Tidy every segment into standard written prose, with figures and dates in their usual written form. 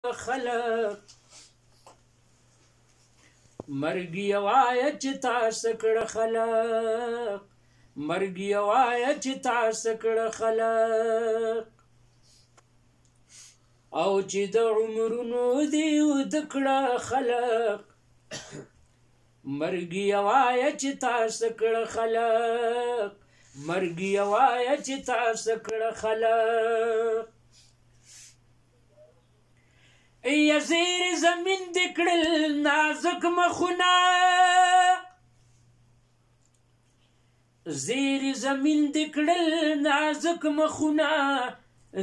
خلق مرګي وای چې تاسو کړه خلق مرګي وای چې تاسو کړه خلق او چې د عمرونو دی د کړه خلق مرګي وای چې تاسو کړه خلق مرګي وای چې تاسو کړه خلق ای زیر زمین دکړل نازک مخونه زیر زمین دکړل نازک مخونه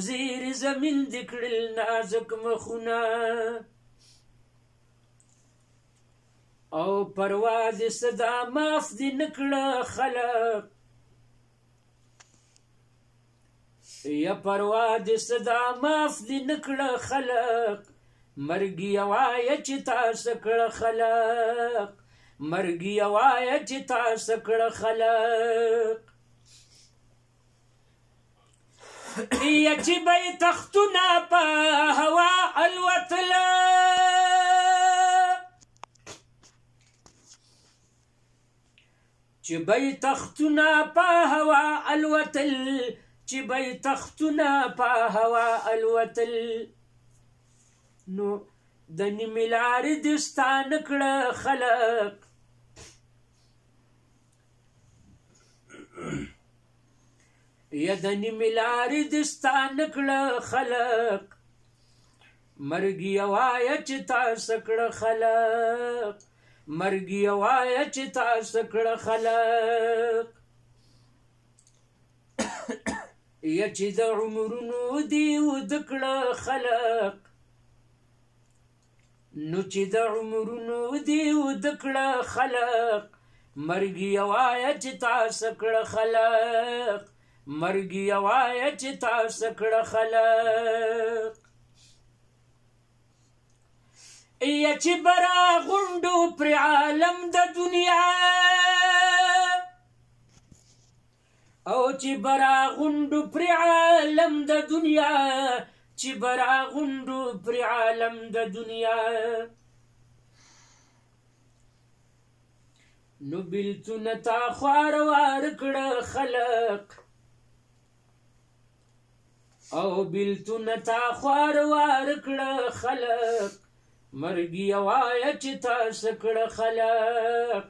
زیر زمین دکړل نازک مخونه او پرواز صدا معاف دی نکړه خلق یا پرواز صدا معاف دی نکړه خلق مرګي وای چې تاسو کړه خلق مرګي وای چې تاسو کړه خلق یا چې به تختونه په هوا الوتل چې به تختونه په هوا الوتل چې به تختونه په هوا الوتل نو د نیمې لارې دستان کړه خلق یا د نیمې لارې دستان کړه خلق مرګي وای چې تاسو کړه خلق مرګي وای چې تاسو کړه خلق یا چې د عمرونو دی د کړه خلق نو چې د عمرونو دی د کړه خلق مرګي وای چې تاسو کړه خلق مرګي وای چې تاسو کړه خلق یا چې برا غوندو پر عالم د دنیا او چې برا غوندو پر عالم د دنیا چې برا غوندو پر عالم د دنیا نو بلتون تا خوار وار کړه خلق او بلتون تا خوار وار کړه خلق مرګي وای چې تاسو کړه خلق